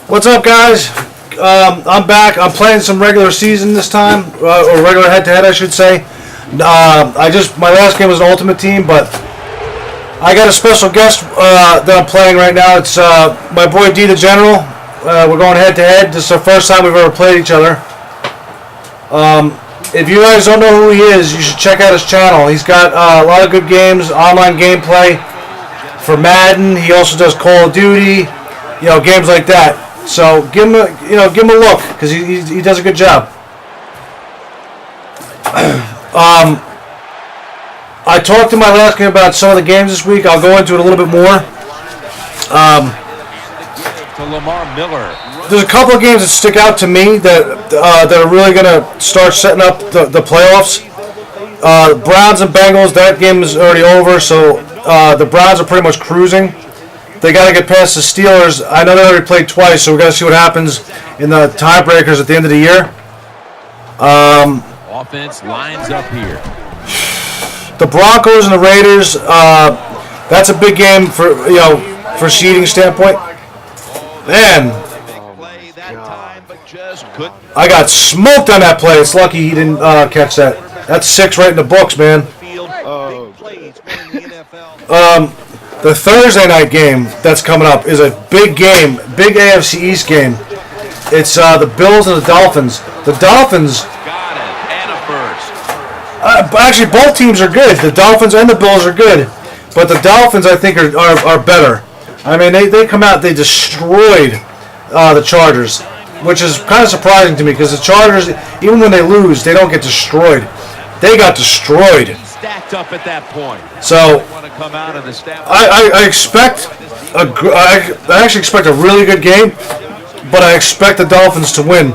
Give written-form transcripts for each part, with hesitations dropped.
What's up, guys? I'm back. I'm playing some regular season this time, or regular head-to-head, I should say. My last game was an ultimate team, but I got a special guest that I'm playing right now. It's my boy Dee The General. We're going head-to-head. This is the first time we've ever played each other. If you guys don't know who he is, you should check out his channel. He's got a lot of good games, online gameplay for Madden. He also does Call of Duty, games like that. So give him a look because he does a good job. I talked in my last game about some of the games this week. I'll go into it a little bit more. To Lamar Miller. There's a couple of games that stick out to me that are really going to start setting up the playoffs. Browns and Bengals, that game is already over, so the Browns are pretty much cruising. They got to get past the Steelers. I know they already played twice, so we got to see what happens in the tiebreakers at the end of the year. Offense lines up here. The Broncos and the Raiders, that's a big game for seeding standpoint. Man, I got smoked on that play. It's lucky he didn't catch that. That's 6 right in the books, man. The Thursday night game that's coming up is a big game, big AFC East game. It's the Bills and the Dolphins. The Dolphins. Got it, and a first. Actually, both teams are good. The Dolphins and the Bills are good, but the Dolphins I think are better. I mean, they come out, they destroyed the Chargers, which is kind of surprising to me because the Chargers, even when they lose, they don't get destroyed. They got destroyed. Stacked up at that point. So I actually expect a really good game, but I expect the Dolphins to win.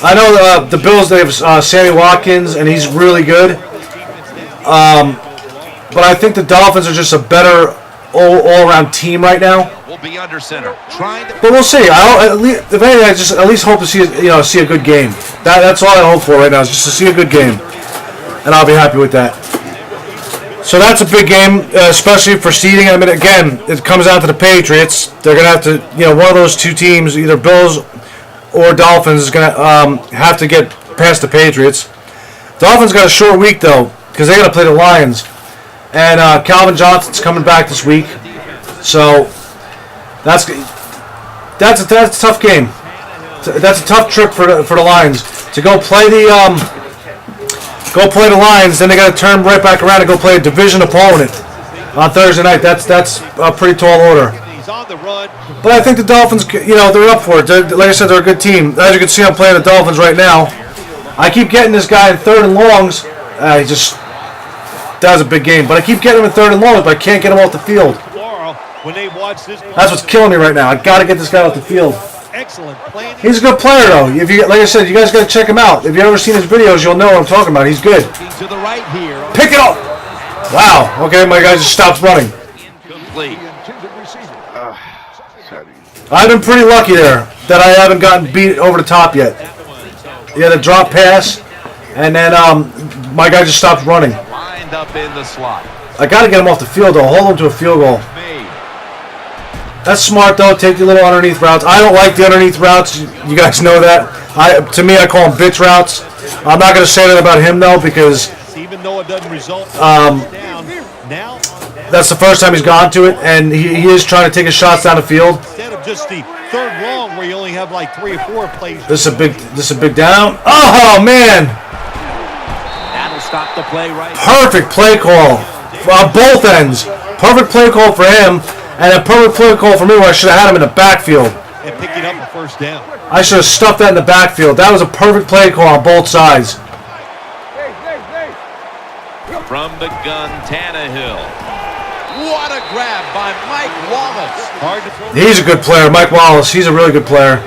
I know the Bills, they have Sammy Watkins, and he's really good. But I think the Dolphins are just a better all-around team right now. We'll be under center. But we'll see. If anything, I just at least hope to see a good game. That's all I hope for right now is just to see a good game, and I'll be happy with that. So that's a big game, especially for seeding. I mean, again, it comes down to the Patriots. They're gonna have to, one of those two teams, either Bills or Dolphins, is gonna have to get past the Patriots. Dolphins got a short week though because they got to play the Lions, and Calvin Johnson's coming back this week. So that's a tough game. That's a tough trip for the Lions to go play the Lions. Then they got to turn right back around and go play a division opponent on Thursday night. That's a pretty tall order. But I think the Dolphins, they're up for it. Like I said, they're a good team. As you can see, I'm playing the Dolphins right now. I keep getting this guy in 3rd and longs. That was a big game. But I keep getting him in 3rd and longs, but I can't get him off the field. That's what's killing me right now. I got to get this guy off the field. Excellent plan. He's a good player, though. Like I said, you guys got to check him out. If you've ever seen his videos, you'll know what I'm talking about. He's good. To the right here. Pick it up. Wow. Okay, my guy just stops running. Incomplete. I've been pretty lucky there that I haven't gotten beat over the top yet. He had a drop pass, and then my guy just stops running. Lined up in the slot. I got to get him off the field, though. Hold him to a field goal. That's smart, though. Take the little underneath routes. I don't like the underneath routes. You guys know that. To me, I call them bitch routes. I'm not going to say that about him, though, because even though it doesn't result now that's the first time he's gone to it, and he is trying to take his shots down the field. Instead of just the 3rd long where you only have like 3 or 4 plays. This is a big down. Oh, man. That'll stop the play right. Perfect play call on both ends. Perfect play call for him. And a perfect play call for me where I should have had him in the backfield. And picking up a 1st down. I should have stuffed that in the backfield. That was a perfect play call on both sides. From the gun, Tannehill. What a grab by Mike Wallace. He's a good player, Mike Wallace. He's a really good player.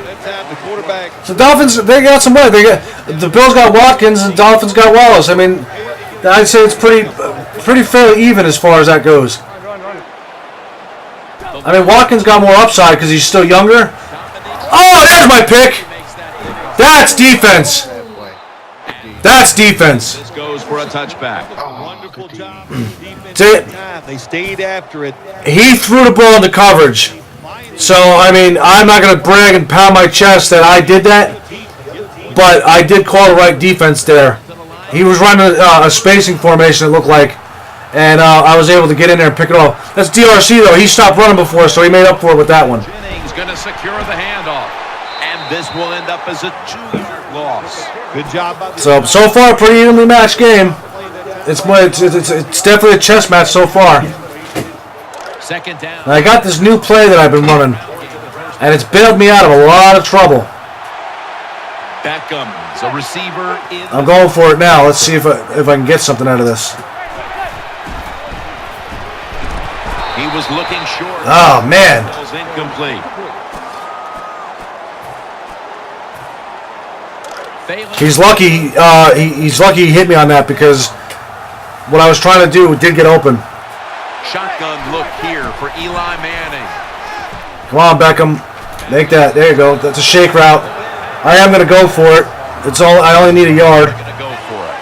So Dolphins, they got some way. The Bills got Watkins and Dolphins got Wallace. I mean, I'd say it's pretty fairly even as far as that goes. I mean, Watkins got more upside because he's still younger. Oh, there's my pick. That's defense. That's defense. This goes for a touchback. Wonderful job. They stayed after it. He threw the ball into coverage. So, I mean, I'm not going to brag and pound my chest that I did that, but I did call the right defense there. He was running a spacing formation, it looked like, and I was able to get in there and pick it off. That's DRC, though. He stopped running before, so he made up for it with that one. Jennings going to secure the handoff, and this will end up as a 2-yard loss. Good job by the So far, pretty evenly matched game. It's definitely a chess match so far. Second down. And I got this new play that I've been running, and it's bailed me out of a lot of trouble. Beckham's a receiver in. I'm going for it now. Let's see if I can get something out of this. He was looking short. Oh, man. It was incomplete. He's lucky. He's lucky he hit me on that because what I was trying to do did get open. Shotgun look here for Eli Manning. Come on, Beckham. Make that. There you go. That's a shake route. I am going to go for it. I only need a yard. Gonna go for it.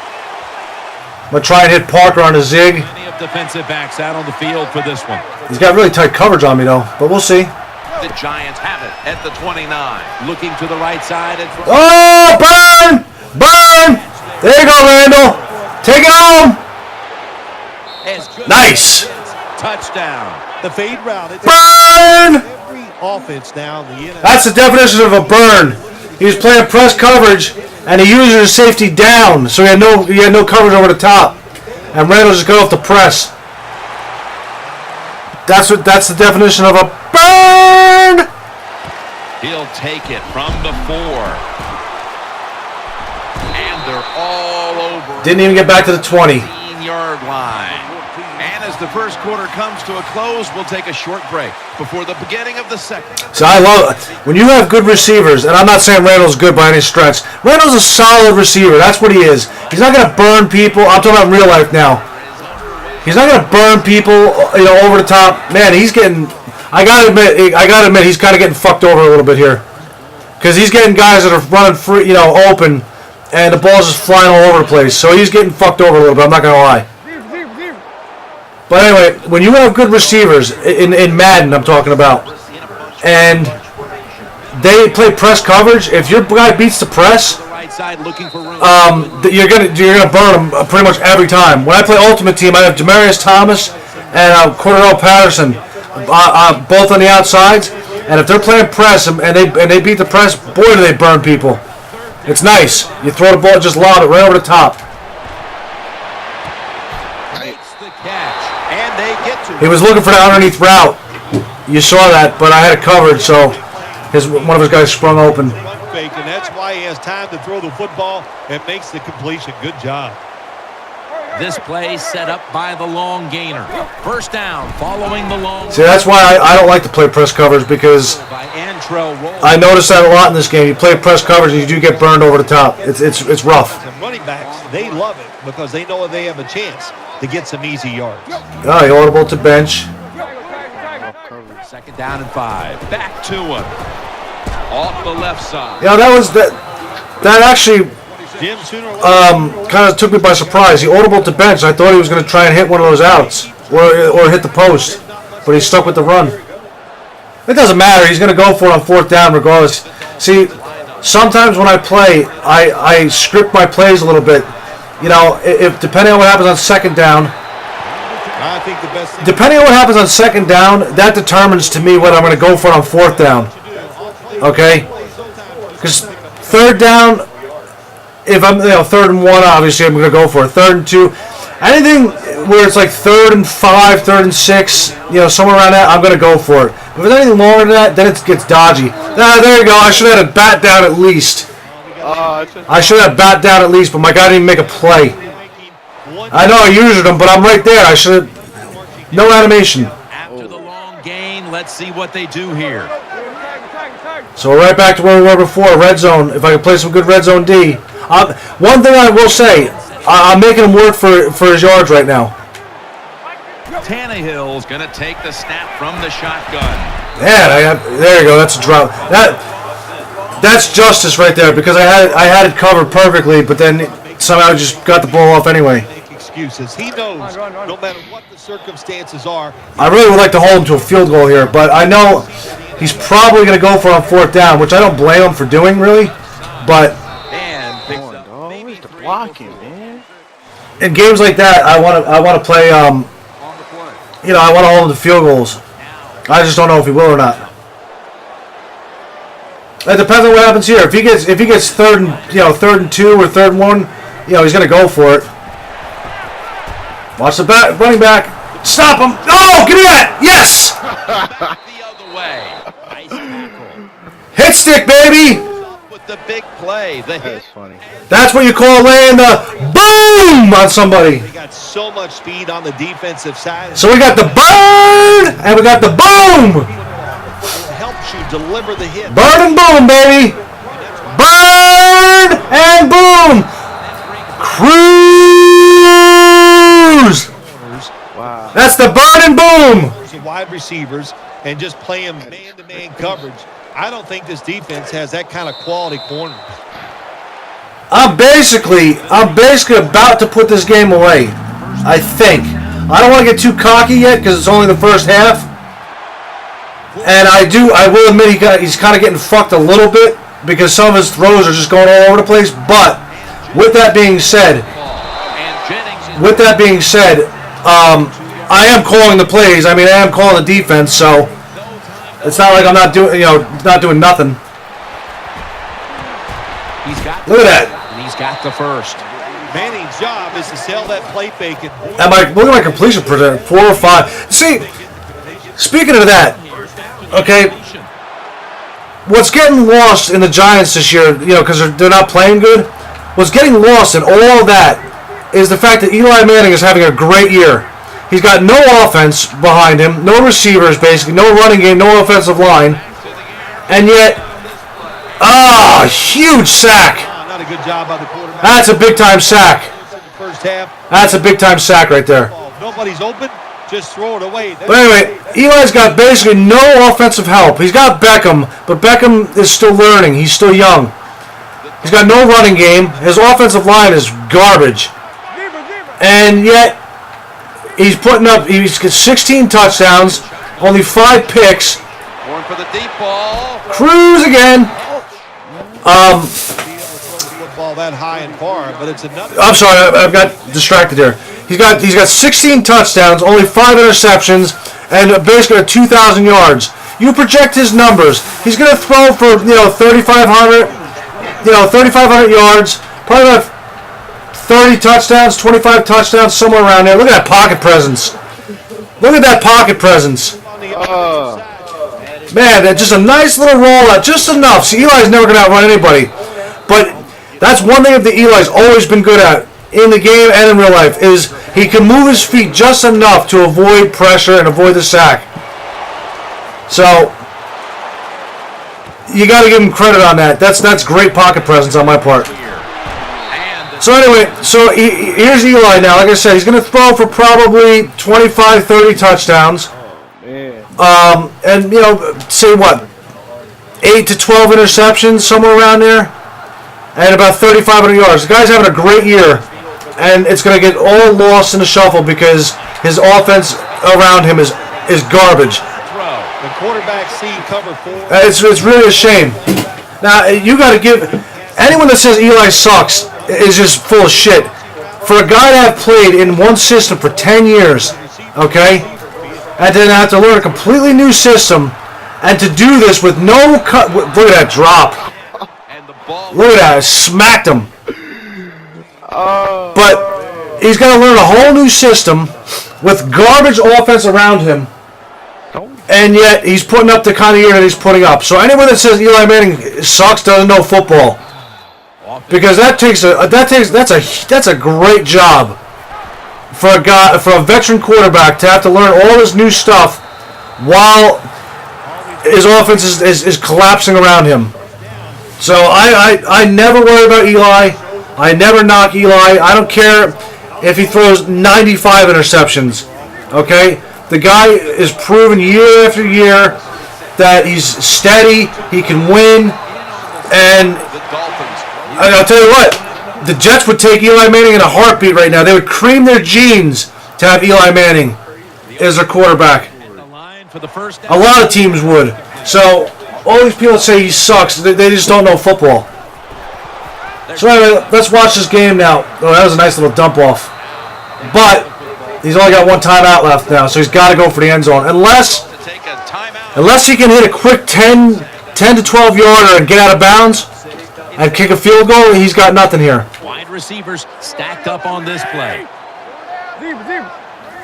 I'm going to try and hit Parker on a zig. Many of defensive backs out on the field for this one. He's got really tight coverage on me, though. But we'll see. The Giants have it at the 29. Looking to the right side. And Oh, burn! Burn! There you go, Randall. Take it home. Nice. Touchdown. The fade route. It's Burn! every offense now. That's the definition of a burn. He was playing press coverage, and he used his safety down, so he had no coverage over the top. And Randall just got off the press. That's the definition of a burn. He'll take it from the 4. And they're all over. Didn't even get back to the 20. 15-yard line. And as the first quarter comes to a close, we'll take a short break before the beginning of the second. So I love it. When you have good receivers, and I'm not saying Randall's good by any stretch. Randall's a solid receiver. That's what he is. He's not going to burn people. I'm talking about in real life now. He's not going to burn people, over the top. Man, he's getting. I gotta admit, he's kind of getting fucked over a little bit here, because he's getting guys that are running free, open, and the ball's just flying all over the place. So he's getting fucked over a little bit. I'm not going to lie. But anyway, when you have good receivers in Madden, I'm talking about, and they play press coverage, if your guy beats the press, you're gonna burn him pretty much every time. When I play Ultimate Team, I have Demaryius Thomas and Cordell Patterson, both on the outsides, and if they're playing press and they beat the press, boy, do they burn people. It's nice. You throw the ball, just lob it right over the top. He was looking for the underneath route. You saw that, but I had it covered, so one of his guys sprung open. And that's why he has time to throw the football and makes the completion. Good job. This play set up by the long gainer. First down following the long. See, that's why I don't like to play press coverage, because I noticed that a lot in this game. You play press coverage and you do get burned over the top. It's rough. And running backs, they love it because they know they have a chance to get some easy yards. Oh, he audible to bench. Second down and 5. Back to him. Off the left side. Yeah, that actually kind of took me by surprise. He audible to bench. I thought he was going to try and hit one of those outs or hit the post, but he's stuck with the run. It doesn't matter. He's going to go for it on 4th down regardless. See, sometimes when I play, I script my plays a little bit. If depending on what happens on 2nd down, I think the best thing depending on what happens on 2nd down, that determines to me whether I'm going to go for it on 4th down. Okay? Because 3rd down, if I'm 3rd and 1, obviously I'm going to go for it. 3rd and 2, anything where it's like 3rd and 5, 3rd and 6, somewhere around that, I'm going to go for it. If there's anything longer than that, then it gets dodgy. There you go. I should have had a bat down at least. I should have bat down at least, but my guy didn't even make a play. I know I used them, but I'm right there. I should have. No animation. After the long gain, let's see what they do here. So we're right back to where we were before, red zone. If I can play some good red zone D. One thing I will say, I'm making him work for his yards right now. Tannehill's going to take the snap from the shotgun. Yeah, there you go. That's a drop. That's justice right there, because I had it covered perfectly, but then somehow just got the ball off anyway. Excuses. He knows no matter what the circumstances are. I really would like to hold him to a field goal here, but I know he's probably going to go for it on 4th down, which I don't blame him for doing, really. But Where's the blocking, man? in games like that, I want to play. I want to hold him to field goals. I just don't know if he will or not. It depends on what happens here. If he gets 3rd and 2 or 3rd and 1, he's going to go for it. Watch the running back. Stop him! Oh, give me that! Yes! The other way. Nice tackle. Hit stick, baby! With the big play. That's funny. That's what you call laying the boom on somebody. They got so much speed on the defensive side. So we got the burn and we got the boom. It helps you deliver the hit. Burn and boom, baby. Burn and boom. Cruise. Wow. That's the burn and boom. Wide receivers and just play them man-to-man coverage. I don't think this defense has that kind of quality corners. I'm basically about to put this game away. I think. I don't want to get too cocky yet because it's only the first half. And I will admit he's kind of getting fucked a little bit because some of his throws are just going all over the place. But with that being said, I am calling the plays. I mean, I am calling the defense, so it's not like I'm not doing nothing. Look at that. And he's got the first. Manning's job is to sell that play fake. Look at my completion percentage, 4 or 5. See, speaking of that, okay, what's getting lost in the Giants this year, because they're not playing good, what's getting lost in all of that is the fact that Eli Manning is having a great year. He's got no offense behind him, no receivers basically, no running game, no offensive line, and yet, huge sack. Not a good job by the quarterback. That's a big-time sack. First half. That's a big-time sack right there. Nobody's open. Just throw it away. But anyway, Eli's got basically no offensive help. He's got Beckham, but Beckham is still learning. He's still young. He's got no running game. His offensive line is garbage. And yet, he's got 16 touchdowns, only 5 picks. Going for the deep ball. Cruise again. Ball that high and far, but it's another. I'm sorry, I've got distracted here. He's got 16 touchdowns, only 5 interceptions, and basically 2,000 yards. You project his numbers. He's going to throw for 3,500 yards, probably about 30 touchdowns, 25 touchdowns, somewhere around there. Look at that pocket presence. Look at that pocket presence. Man, that's just a nice little rollout, just enough. See, Eli's never going to outrun anybody, but that's one thing that Eli's always been good at in the game and in real life is he can move his feet just enough to avoid pressure and avoid the sack. So you got to give him credit on that. That's great pocket presence on my part. So anyway, here's Eli now. Like I said, he's going to throw for probably 25, 30 touchdowns. And say what, 8 to 12 interceptions, somewhere around there. And about 3,500 yards. The guy's having a great year, and it's going to get all lost in the shuffle because his offense around him is garbage. The quarterback see cover 4. It's really a shame. Now you got to give anyone that says Eli sucks is just full of shit. For a guy to have played in one system for 10 years, okay, and then have to learn a completely new system, and to do this with no cut. Look at that drop. Look at that, I smacked him. But he's got to learn a whole new system with garbage offense around him, and yet he's putting up the kind of year that he's putting up. So anyone that says Eli Manning sucks doesn't know football, because that's a great job for a veteran quarterback to have to learn all this new stuff while his offense is collapsing around him. So I never worry about Eli. I never knock Eli. I don't care if he throws 95 interceptions. Okay? The guy is proven year after year that he's steady, he can win, and I'll tell you what, the Jets would take Eli Manning in a heartbeat right now. They would cream their jeans to have Eli Manning as their quarterback. A lot of teams would. So all these people that say he sucks, they just don't know football. So anyway, let's watch this game now. Oh, that was a nice little dump off. But he's only got one timeout left now, so he's got to go for the end zone. Unless he can hit a quick 10 to 12 yarder and get out of bounds and kick a field goal, he's got nothing here. Wide receivers stacked up on this play.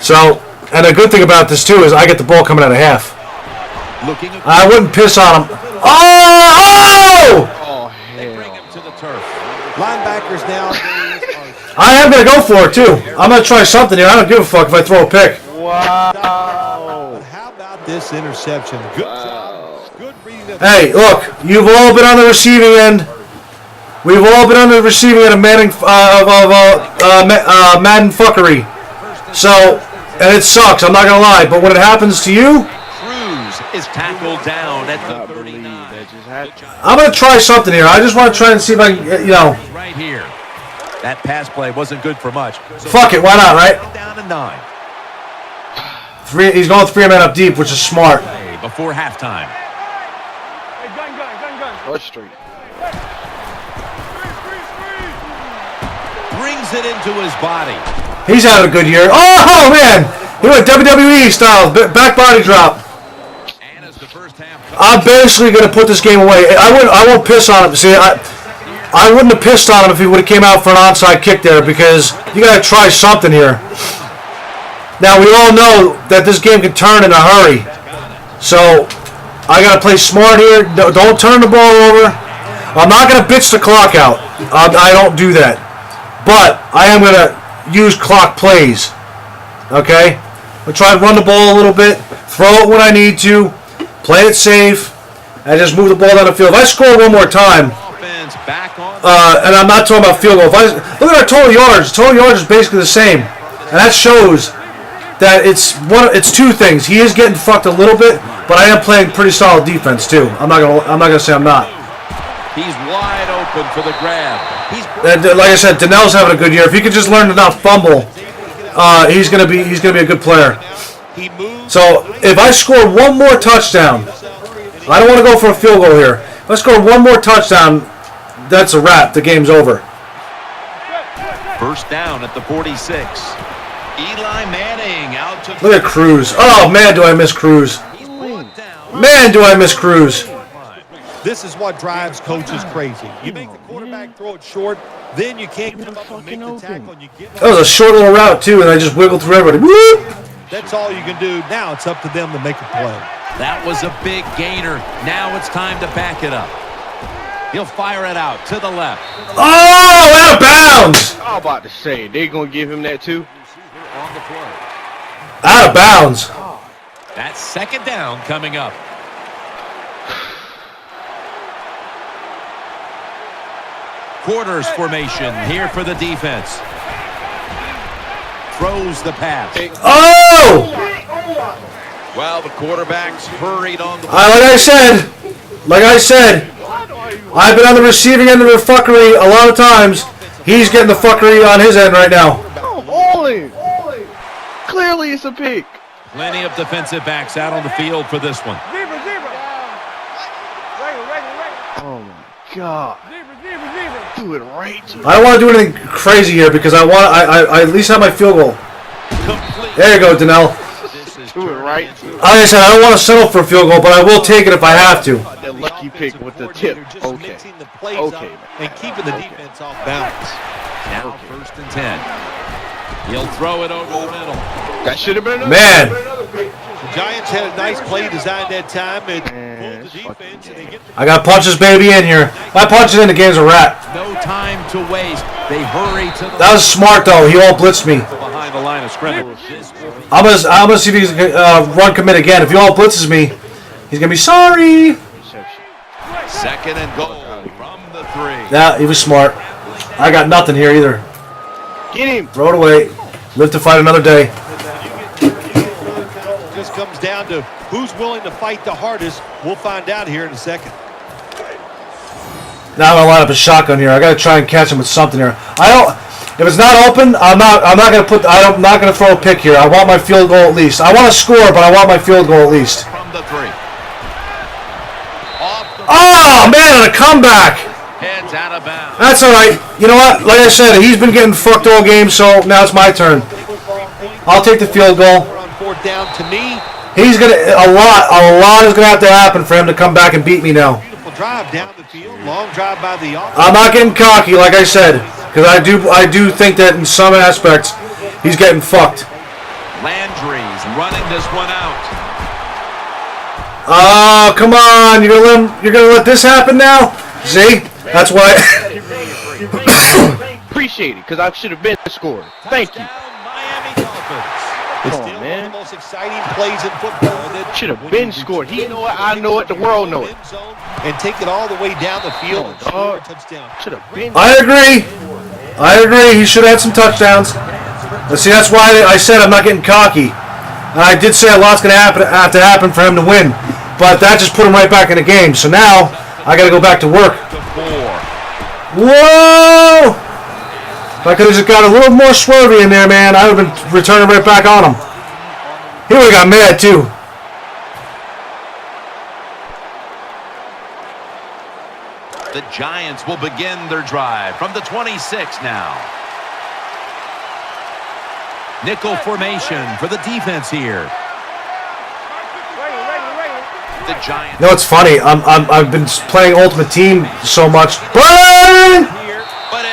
So, and the good thing about this too is I get the ball coming out of half. I wouldn't piss on him. Oh! Oh, They bring him to the turf. Linebackers now. I am going to go for it too. I'm going to try something here. I don't give a fuck if I throw a pick. Wow. But how about this interception? Good job. Good reading. Hey, look, you've all been on the receiving end. We've all been on the receiving end of Madden fuckery. So, and it sucks, I'm not going to lie. But when it happens to you, Cruz is tackled down at the 39. I'm going to try something here. I just want to try and see if I can, Right here. That pass play wasn't good for much. So fuck it, why not, right? Down to 9. He's going 3 men up deep, which is smart. Before halftime. Rush street. Brings it into his body. He's having a good year. Oh, man! He went WWE style, back body drop. And as the first half. I'm basically going to put this game away. I won't piss on him. See, I wouldn't have pissed on him if he would have came out for an onside kick there because you got to try something here. Now, we all know that this game can turn in a hurry. So, I got to play smart here. Don't turn the ball over. I'm not going to bitch the clock out. I don't do that. But I am going to use clock plays. Okay? I'll try and run the ball a little bit. Throw it when I need to. Play it safe. And just move the ball down the field. If I score one more time, and I'm not talking about field goal. Look at our total yards. Total yards is basically the same. And that shows that it's two things. He is getting fucked a little bit, but I am playing pretty solid defense too. I'm not gonna say I'm not. He's wide open for the grab. And like I said, Donnell's having a good year. If he can just learn to not fumble, he's gonna be a good player. So if I score one more touchdown, I don't want to go for a field goal here. If I score one more touchdown, that's a wrap. The game's over. First down at the 46. Eli Manning out to. Look at Cruz. Oh man, do I miss Cruz? Man, do I miss Cruz? This is what drives coaches crazy. You make the quarterback throw it short, then you can't come up and make the tackle. That was a short little route too, and I just wiggled through everybody. Woo! That's all you can do. Now it's up to them to make a play. That was a big gainer. Now it's time to back it up. He'll fire it out to the left. Oh, out of bounds! I'm about to say, they're going to give him that too? On the play. Out of bounds. That's second down coming up. Quarters formation here for the defense. Throws the pass. Oh! Well, the quarterback's hurried on the Like I said, I've been on the receiving end of the fuckery a lot of times. He's getting the fuckery on his end right now. Oh, clearly it's a pick. Plenty of defensive backs out on the field for this one. Oh my God. Do it right. I don't want to do anything crazy here because I at least have my field goal. There you go, Donnell. Do it right. Like I said, I don't want to settle for a field goal, but I will take it if I have to. That lucky pick with the tip. Okay. Okay. And keeping the defense off balance. Now first and 10. He'll throw it over the middle. That should have been enough. Man. The Giants had a nice play designed that time and pulled the defense. And they get I got to punch this baby in here. If I punch it in, the game's a wrap. No time to waste. They hurry to the That was smart, though. He all blitzed me. behind the line of scrimmage. I'm gonna see if he's run commit again. If he all blitzes me, he's gonna be sorry. Second and goal from the 3. Yeah, he was smart. I got nothing here either. Get him. Throw it away. Live to fight another day. just comes down to who's willing to fight the hardest. We'll find out here in a second. Now I'm gonna line up a shotgun here. I gotta try and catch him with something here. If it's not open, I'm not gonna throw a pick here. I want my field goal at least. I want to score, but I want my field goal at least. From the 3. Oh, man, and a comeback. Heads out of bounds. That's all right. You know what? Like I said, he's been getting fucked all game, so now it's my turn. I'll take the field goal. On fourth down to me. He's gonna a lot is gonna have to happen for him to come back and beat me now. Beautiful drive down the field. Long drive by the offense. I'm not getting cocky, like I said, because I do think that in some aspects he's getting fucked. Landry's running this one out. Oh, come on! You're gonna let this happen now? See? That's why. Appreciate it, because I should have been scored. Thank you. Miami Dolphins. It's Come on, still one man. of the most exciting plays in football. Should have been scored. He know it, I know it, the world know it. And take it all the way down the field and score a Dog. touchdown. Should have been. I agree. He should have had some touchdowns. But see, that's why I said I'm not getting cocky. And I did say a lot's gonna have to happen for him to win, but that just put him right back in the game. So now I got to go back to work. Whoa! If I could have just got a little more swervy in there, man, I would have been returning right back on him. He would have got mad, too. The Giants will begin their drive from the 26 now. Nickel formation for the defense here. The Giants. You know, it's funny. I've been playing Ultimate Team so much. Burn!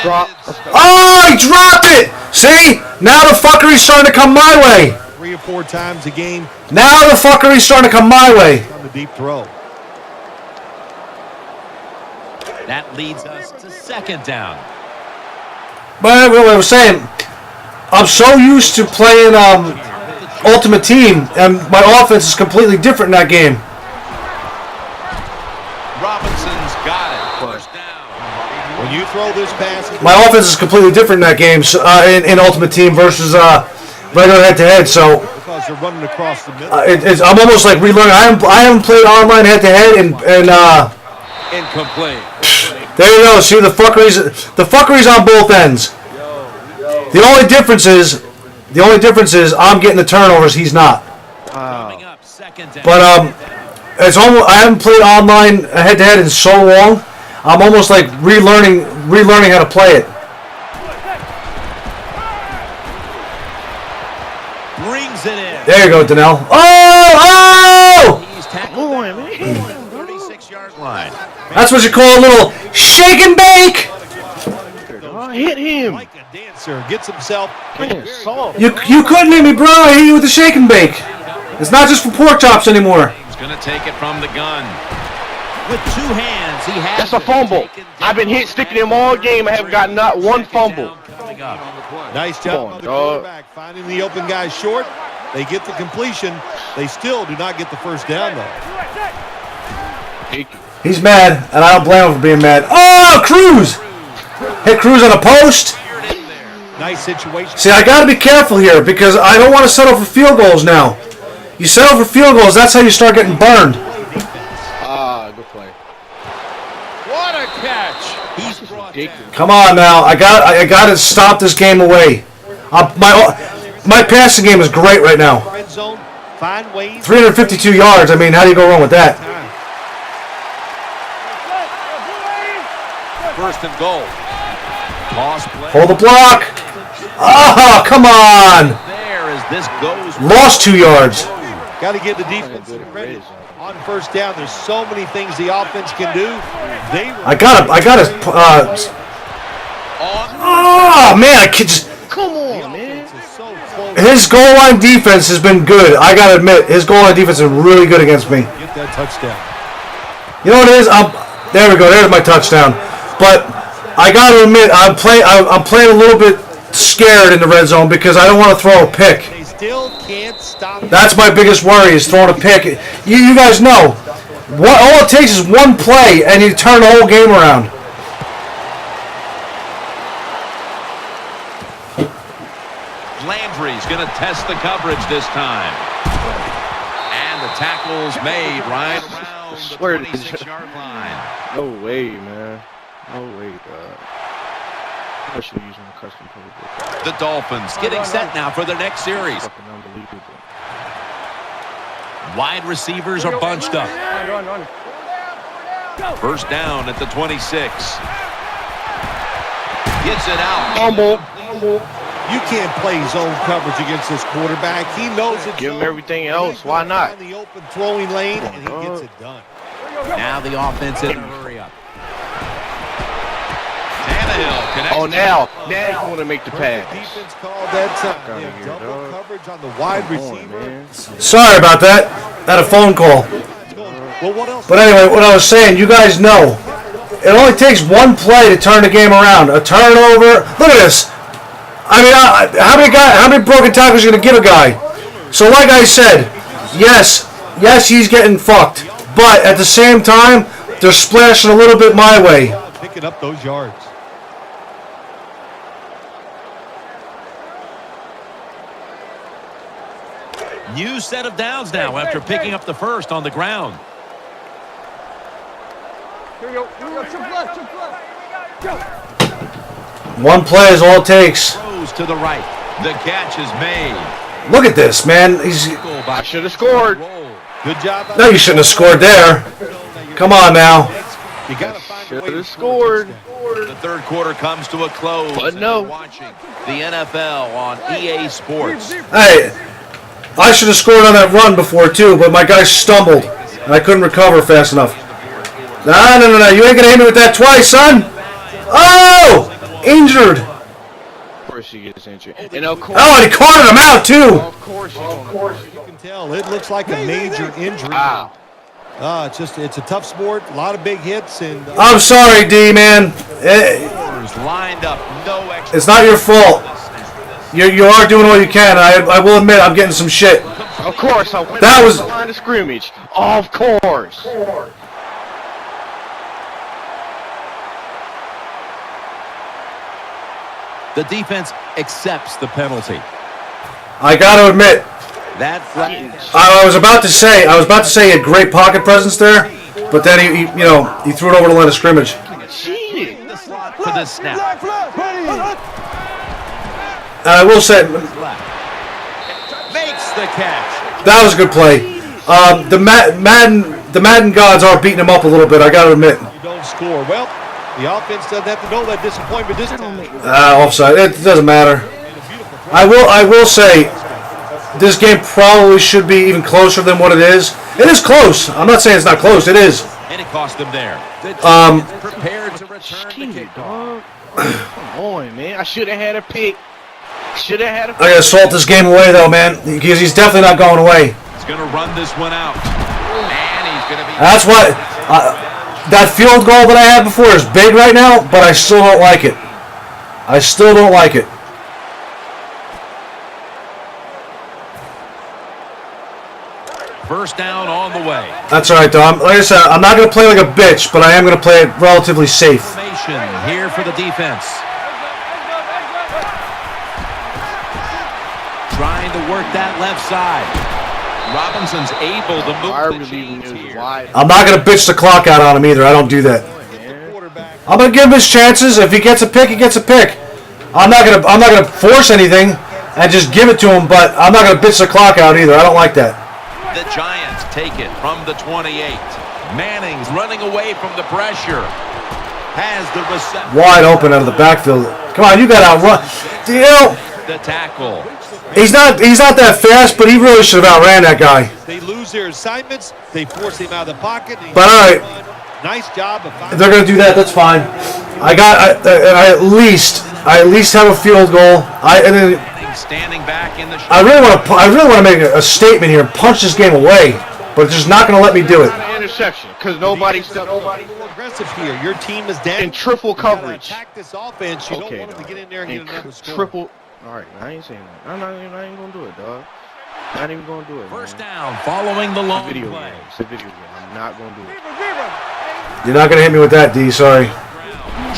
Drop. Oh, he dropped it! See? Now the fuckery's starting to come my way. 3 or 4 times a game Now the fuckery's starting to come my way. on the deep throw. That leads us to second down. But what I was saying, I'm so used to playing Ultimate Team, and my offense is completely different in that game. Robinson's got it. First down. When you throw this pass, My offense is completely different in that game, so, in Ultimate Team versus regular head-to-head. So because they're running across the middle. I'm almost like relearning. I haven't played online head-to-head, and Incomplete. there you go. See, the fuckery's on both ends. The only difference is I'm getting the turnovers. He's not. Coming up, second down. But it's almost I haven't played online head-to-head in so long. I'm almost like relearning how to play it. Brings it in. There you go, Donnell. Oh! He's tackled Boy, down man. at the 36-yard line. That's what you call a little shake and bake. Oh, hit him. Like a dancer, gets himself. Man, soft. You couldn't hit me, bro. I hit you with the shake and bake. It's not just for pork chops anymore. He's going to take it from the gun. With 2 hands, he has That's a fumble. I've been hit sticking him all game. I haven't got not one fumble. Coming up. Nice Come job on, by the dog. quarterback, finding the open guy short. They get the completion. They still do not get the first down, though. He's mad, and I don't blame him for being mad. Oh, Cruz! Hit Cruz on a post. Nice situation. See, I got to be careful here because I don't want to settle for field goals now. You settle for field goals, that's how you start getting burned. Good play. What a catch. He's brought down. Come on now, I got to stop this game away. My passing game is great right now. Red zone, find ways. 352 yards. I mean, how do you go wrong with that? First and goal. Toss play. Hold the block. Oh, come on. There as this goes. Lost 2 yards. Got to give the defense some credit. On first down, there's so many things the offense can do. I got to. Oh man, I could just. Come on, man. His goal line defense has been good. I gotta admit, his goal line defense is really good against me. Get that touchdown. You know what it is? There we go. There's my touchdown. But I gotta admit, I'm playing a little bit scared in the red zone because I don't want to throw a pick. They still can't stop. That's my biggest worry is throwing a pick. You guys know, all it takes is one play and you turn the whole game around. Landry's going to test the coverage this time. And the tackle's made right around the 26-yard line. No way, man. No way, dog. I should use my custom code. The Dolphins getting set now for their next series. Fucking unbelievable. Wide receivers are bunched up. First down at the 26. Gets it out. Fumble. You can't play zone coverage against this quarterback. He knows it. Give him everything else. Why not? In the open throwing lane, and he gets it done. Now the offense in a hurry up. Tannehill connects. Oh, now you want to make the pass. Defense called that time. They have double coverage on the wide receiver. Sorry about that. Had a phone call. Well, what else? But anyway, what I was saying, you guys know, it only takes one play to turn the game around. A turnover. Look at this. I mean, how many broken tackles are you going to give a guy? So like I said, yes, he's getting fucked. But at the same time, they're splashing a little bit my way. Picking up those yards. New set of downs now after picking up the first on the ground. One play is all it takes. Throws to the right. The catch is made. Look at this, man. I should have scored. Good job. No, you shouldn't have scored there. Come on now. You got to find a way Should to have scored. The third quarter comes to a close. But no. And watching the NFL on EA Sports. Hey, I should have scored on that run before too, but my guy stumbled and I couldn't recover fast enough. No. You ain't gonna hit me with that twice, son. Oh, injured. Of course he gets injured. And of course. Oh, and he cornered him out too. Of course. You can tell it looks like a major injury. Wow. It's a tough sport, a lot of big hits, and I'm sorry, D man. Lined up, no extra. It's not your fault. You are doing all you can. I will admit I'm getting some shit. Of course, I went That was the line of scrimmage. Of course. The defense accepts the penalty. I got to admit, That flag. I was about to say he had great pocket presence there, but then he threw it over the line of scrimmage. Cheated. The slot for the snap. And I will say Makes the catch. that was a good play. The Madden gods are beating him up a little bit. I got to admit. you don't score. Well, the offense doesn't have to know that disappointment this time. Offside. It doesn't matter. I will say this game probably should be even closer than what it is. It is close. I'm not saying it's not close. It is. And it cost them there. The team is prepared to return the Cheated, kickoff. dog. Come on, man. I should have had a pick. I gotta salt this game away though, man, because he's definitely not going away. He's going to run this one out. And he's going to be... That's what that field goal that I had before is big right now, but I still don't like it. First down on the way. That's all right, though. Like I said, I'm not going to play like a bitch, but I am going to play it relatively safe. Formation here for the defense. Trying to work that left side. Robinson's able to move the chains here. I'm not going to bitch the clock out on him either. I don't do that. I'm going to give him his chances. If he gets a pick, he gets a pick. I'm not going to force anything and just give it to him, but I'm not going to bitch the clock out either. I don't like that. The Giants take it from the 28. Manning's running away from the pressure. Has the reception. Wide open out of the backfield. Come on, you got to outrun. The tackle. He's not that fast, but he really should have outran that guy. They lose their assignments. They force him out of the pocket. But all right, nice job. if they're going to do that, that's fine. I at least have a field goal. Standing back in the I really want to make a statement here and punch this game away, but it's just not going to let me do it. Interception, because nobody stepped aggressive here. Your team is down. in triple coverage. Attack this offense. You don't want them to get in there and get another score. Triple. All right, I ain't saying that. I'm not even going to do it, dog. Not even going to do it. First man. down following the long Video play. game. It's a video game. I'm not going to do it. You're not going to hit me with that, D. Sorry.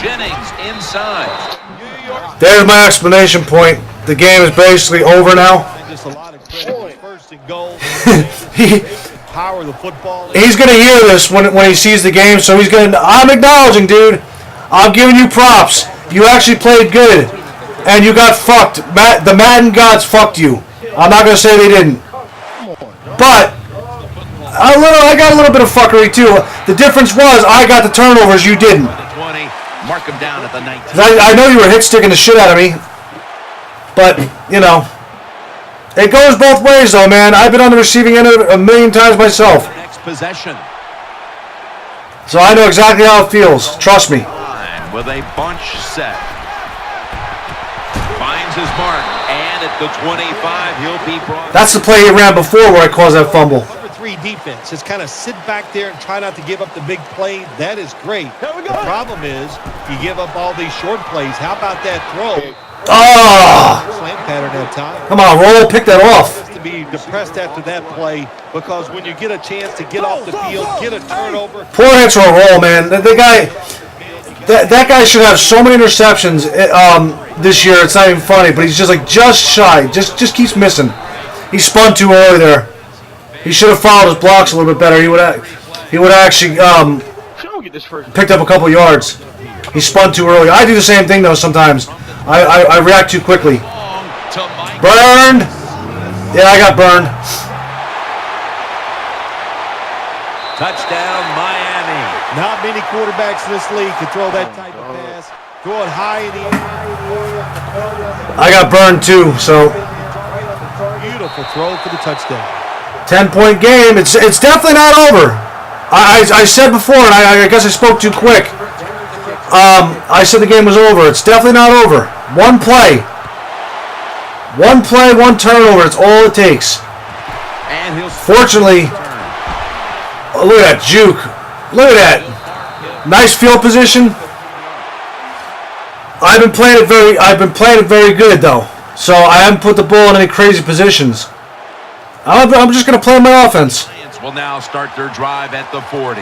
Jennings inside. There's my explanation point. The game is basically over now. Just a lot of credit. First and goal. Power of the football. He's going to hear this when he sees the game, so he's going to... I'm acknowledging, dude. I'm giving you props. You actually played good, and you got fucked. The Madden gods fucked you. I'm not going to say they didn't. But I got a little bit of fuckery too. The difference was I got the turnovers, you didn't. 20, mark him down at the 19. I know you were hit sticking the shit out of me, but you know, it goes both ways though, man. I've been on the receiving end of it a million times myself. Next possession. So I know exactly how it feels. Trust me. With a bunch set. Finds his mark, and at the 25, he'll be brought. That's the play he ran before where I caused that fumble. Number 3 defense. Just kind of sit back there and try not to give up the big play. That is great. The problem is you give up all these short plays. How about that throw? Oh! Slant pattern that time. Come on, roll, pick that off. To be depressed after that play because when you get a chance to get off the field, get a turnover. Poor hits for a roll, man. The guy, that guy should have so many interceptions this year. It's not even funny, but he's just shy. Just keeps missing. He spun too early there. He should have followed his blocks a little bit better. He would actually picked up a couple yards. He spun too early. I do the same thing though sometimes. I react too quickly. Burned. Yeah, I got burned. Touchdown, Miami. Not many quarterbacks in this league can throw that type of pass. Throw it high in the air. I got burned too, so. Beautiful throw for the touchdown. 10-point game. It's definitely not over. I said before, and I guess I spoke too quick. I said the game was over. It's definitely not over. One play, one turnover. It's all it takes. And Fortunately, oh, look at that juke. Look at that. Nice field position. I've been playing it very good though. So I haven't put the ball in any crazy positions. I'm just going to play my offense. Lions will now start their drive at the 40.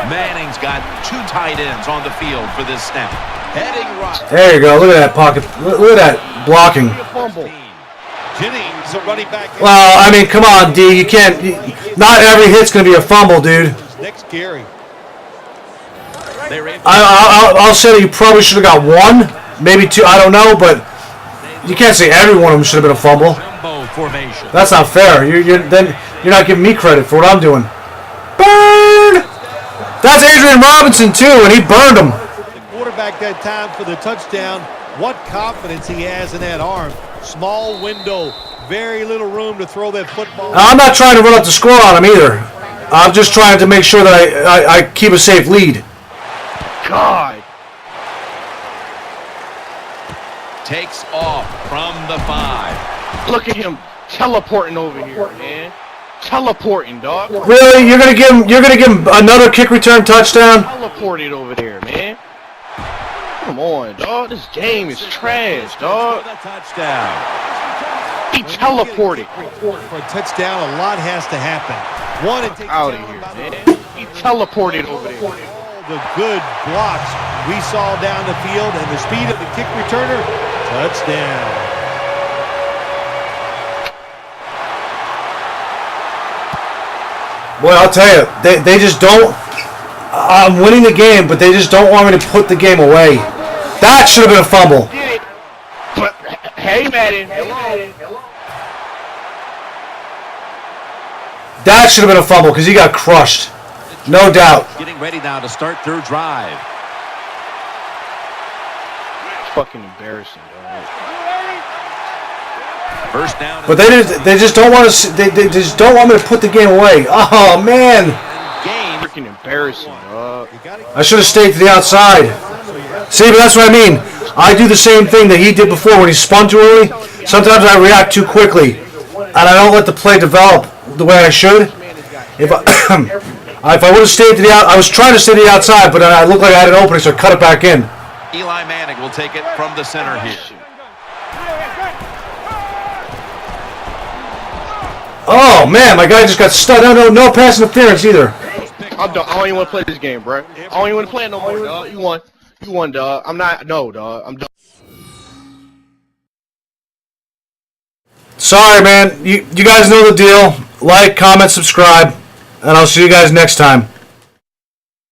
Manning's got 2 tight ends on the field for this snap. Heading right. There you go. Look at that pocket. Look at that blocking. Jennings, a running back. Well, I mean, come on, D. You can't. Not every hit's going to be a fumble, dude. Next carry. I'll say that you probably should have got 1, maybe 2. I don't know, but you can't say every one of them should have been a fumble. That's not fair. You're not giving me credit for what I'm doing. Burn! That's Adrian Robinson too, and he burned him. The quarterback that time for the touchdown. What confidence he has in that arm. Small window, very little room to throw that football. I'm not trying to run up the score on him either. I'm just trying to make sure that I keep a safe lead. God. Takes off from the 5. Look at him teleporting over here, man. Teleporting, dog. Really? You're gonna give him another kick return touchdown? Teleported over there, man. Come on, dog. This game is trash, dog. Touchdown. He teleported. For a touchdown, a lot has to happen. One, it takes out of here, man. He teleported over there. The good blocks we saw down the field and the speed of the kick returner. Touchdown. Boy, I'll tell you, they just don't. I'm winning the game, but they just don't want me to put the game away. That should have been a fumble. But hey, Madden. That should have been a fumble because he got crushed. No doubt. Getting ready now to start their drive. Fucking embarrassing, dog. First down. But they just don't want to. They just don't want me to put the game away. Oh man. Game. Freaking embarrassing, dog. I should have stayed to the outside. See, but that's what I mean. I do the same thing that he did before when he spun too early. Sometimes I react too quickly, and I don't let the play develop the way I should. If I would have stayed to the I was trying to stay to the outside, but I looked like I had an opening, so I cut it back in. Eli Manning will take it from the center here. Oh man, my guy just got stuck. No pass interference either. I'm done. I don't even want to play this game, bro. I don't even want to play it no more, dog. You won, dog. I'm not. No, dog. I'm done. Sorry, man. You guys know the deal. Like, comment, subscribe, and I'll see you guys next time.